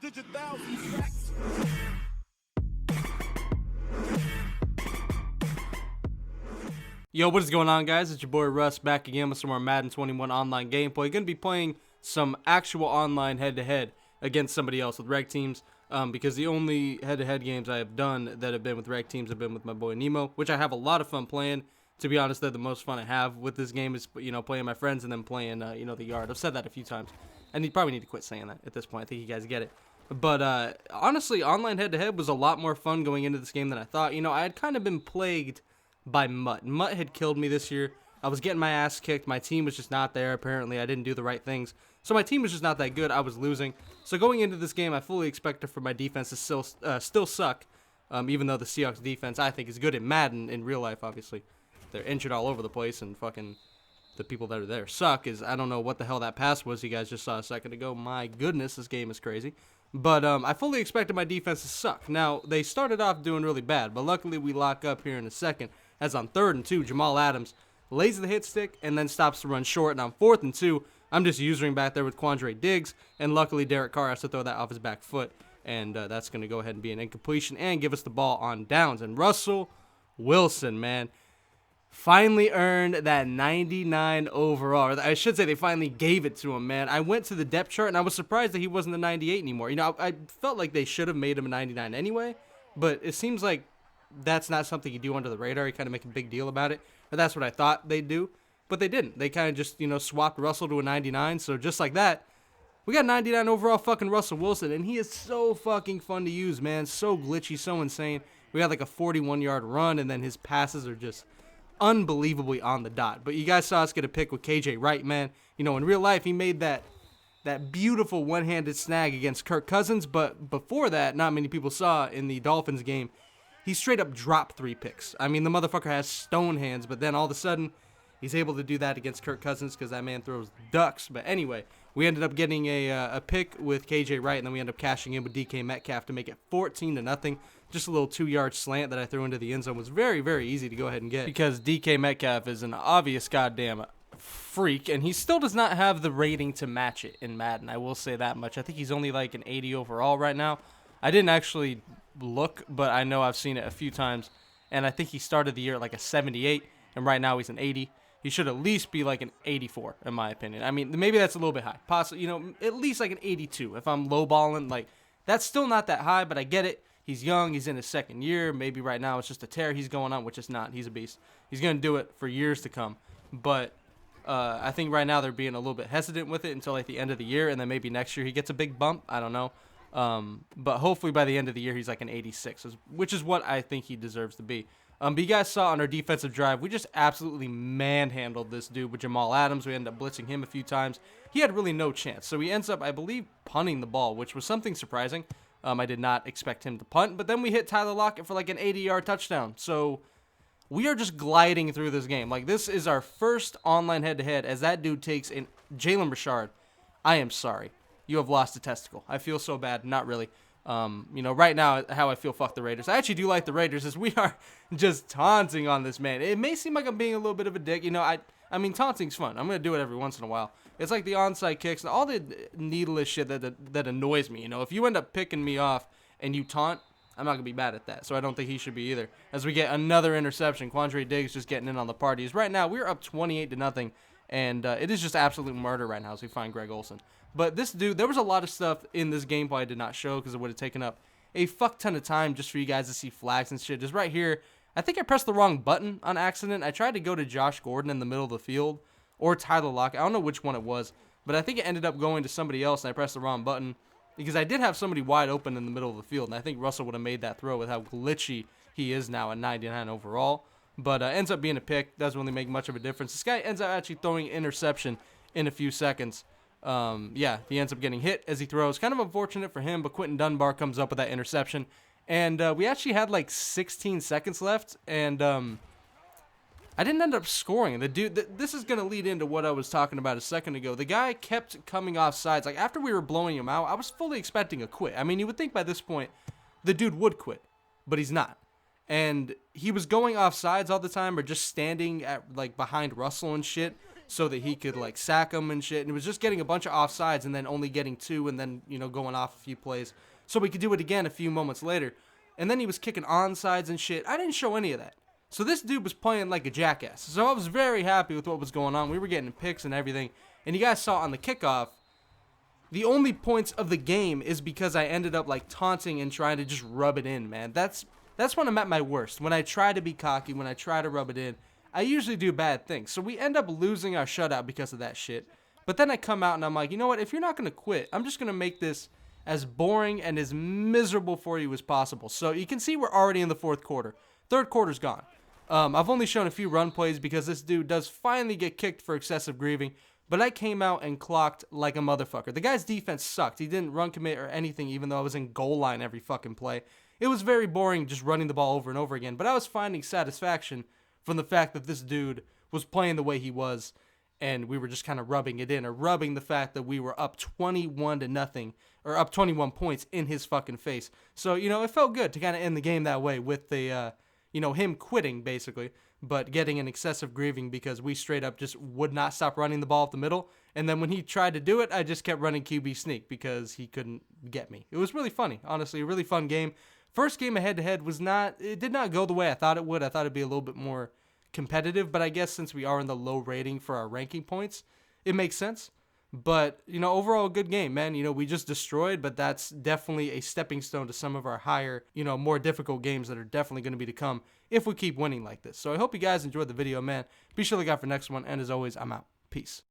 double-digit thousand stacks. Yo, what is going on, guys? It's your boy Russ back again with some more Madden 21 online gameplay. Going to be playing some actual online head-to-head against somebody else with reg teams, because the only head-to-head games I have done that have been with reg teams have been with my boy Nemo, which I have a lot of fun playing. To be honest, they're the most fun I have with this game is, playing my friends and then playing, the yard. I've said that a few times, and you probably need to quit saying that at this point. I think you guys get it. But honestly, online head-to-head was a lot more fun going into this game than I thought. I had kind of been plagued by Mutt. Mutt had killed me this year. I was getting my ass kicked. My team was just not there. Apparently, I didn't do the right things. So my team was just not that good. I was losing. So going into this game, I fully expected for my defense to still suck, even though the Seahawks defense, I think, is good in Madden. In real life, obviously. They're injured all over the place, and fucking the people that are there suck. I don't know what the hell that pass was you guys just saw a second ago. My goodness, this game is crazy. But I fully expected my defense to suck. Now, they started off doing really bad, but luckily we lock up here in a second. As on 3rd and 2, Jamal Adams lays the hit stick and then stops to run short. And on 4th and 2, I'm just using back there with Quandre Diggs. And luckily, Derek Carr has to throw that off his back foot. And that's going to go ahead and be an incompletion and give us the ball on downs. And Russell Wilson, man, finally earned that 99 overall. Or I should say they finally gave it to him, man. I went to the depth chart, and I was surprised that he wasn't the 98 anymore. I felt like they should have made him a 99 anyway. But it seems like that's not something you do under the radar. You kind of make a big deal about it. But that's what I thought they'd do. But they didn't. They kind of just, swapped Russell to a 99. So just like that, we got 99 overall fucking Russell Wilson. And he is so fucking fun to use, man. So glitchy, so insane. We got like a 41-yard run, and then his passes are just unbelievably on the dot. But you guys saw us get a pick with KJ Wright, man. In real life, he made that beautiful one-handed snag against Kirk Cousins. But before that, not many people saw in the Dolphins game, he straight up dropped 3 picks. I mean, the motherfucker has stone hands, but then all of a sudden, he's able to do that against Kirk Cousins because that man throws ducks. But anyway, we ended up getting a pick with KJ Wright, and then we ended up cashing in with DK Metcalf to make it 14-0. Just a little 2-yard slant that I threw into the end zone was very, very easy to go ahead and get because DK Metcalf is an obvious goddamn freak, and he still does not have the rating to match it in Madden. I will say that much. I think he's only like an 80 overall right now. I didn't actually look, but I know I've seen it a few times, and I think he started the year at like a 78, and right now he's an 80. He should at least be like an 84, in my opinion. I mean, maybe that's a little bit high. Possibly, at least like an 82. If I'm lowballing, like, that's still not that high, but I get it. He's young. He's in his 2nd year. Maybe right now it's just a tear he's going on, which is not. He's a beast. He's going to do it for years to come. But I think right now they're being a little bit hesitant with it until like the end of the year, and then maybe next year he gets a big bump. I don't know. But hopefully by the end of the year he's like an 86, which is what I think he deserves to be. But you guys saw on our defensive drive, we just absolutely manhandled this dude with Jamal Adams. We ended up blitzing him a few times. He had really no chance. So he ends up, I believe, punting the ball, which was something surprising. I did not expect him to punt. But then we hit Tyler Lockett for like an 80-yard touchdown. So we are just gliding through this game. Like, this is our first online head-to-head as that dude takes in Jalen Richard. I am sorry. You have lost a testicle. I feel so bad. Not really. Right now, how I feel, fuck the Raiders. I actually do like the Raiders as we are just taunting on this man. It may seem like I'm being a little bit of a dick. I mean, taunting's fun. I'm going to do it every once in a while. It's like the onside kicks and all the needless shit that annoys me. If you end up picking me off and you taunt, I'm not going to be mad at that. So I don't think he should be either. As we get another interception, Quandre Diggs just getting in on the parties. Right now, we're up 28-0. And it is just absolute murder right now as we find Greg Olsen. But this dude, there was a lot of stuff in this gameplay I did not show because it would have taken up a fuck ton of time just for you guys to see flags and shit. Just right here, I think I pressed the wrong button on accident. I tried to go to Josh Gordon in the middle of the field or Tyler Lockett. I don't know which one it was, but I think it ended up going to somebody else and I pressed the wrong button because I did have somebody wide open in the middle of the field. And I think Russell would have made that throw with how glitchy he is now at 99 overall. But ends up being a pick. Doesn't really make much of a difference. This guy ends up actually throwing interception in a few seconds. He ends up getting hit as he throws. Kind of unfortunate for him, but Quentin Dunbar comes up with that interception. And we actually had like 16 seconds left, and I didn't end up scoring. The dude, this is going to lead into what I was talking about a second ago. The guy kept coming off sides. Like, after we were blowing him out, I was fully expecting a quit. I mean, you would think by this point the dude would quit, but he's not. And he was going off sides all the time or just standing at like behind Russell and shit. so that he could like sack him and shit. And it was just getting a bunch of offsides and then only getting 2 and then, you know, going off a few plays so we could do it again a few moments later. And then he was kicking onsides and shit. I didn't show any of that. So this dude was playing like a jackass. So I was very happy with what was going on. We were getting picks and everything. And you guys saw on the kickoff, the only points of the game is because I ended up like taunting and trying to just rub it in, man. That's when I'm at my worst. When I try to be cocky, when I try to rub it in, I usually do bad things. So we end up losing our shutout because of that shit. But then I come out and I'm like, you know what? If you're not going to quit, I'm just going to make this as boring and as miserable for you as possible. So you can see we're already in the 4th quarter. 3rd quarter's gone. I've only shown a few run plays because this dude does finally get kicked for excessive grieving. But I came out and clocked like a motherfucker. The guy's defense sucked. He didn't run commit or anything, even though I was in goal line every fucking play. It was very boring just running the ball over and over again. But I was finding satisfaction from the fact that this dude was playing the way he was, and we were just kind of rubbing it in, or rubbing the fact that we were up 21-0, or up 21 points in his fucking face. So, you know, it felt good to kind of end the game that way with the, you know, him quitting, basically, but getting an excessive grieving because we straight up just would not stop running the ball up the middle. And then when he tried to do it, I just kept running QB sneak because he couldn't get me. It was really funny, honestly, a really fun game. First game of head-to-head it did not go the way I thought it would. I thought it'd be a little bit more competitive, but I guess since we are in the low rating for our ranking points, it makes sense. But, you know, overall, a good game, man. You know, we just destroyed, but that's definitely a stepping stone to some of our higher, you know, more difficult games that are definitely going to be to come if we keep winning like this. So I hope you guys enjoyed the video, man. Be sure to look out for the next one, and as always, I'm out. Peace.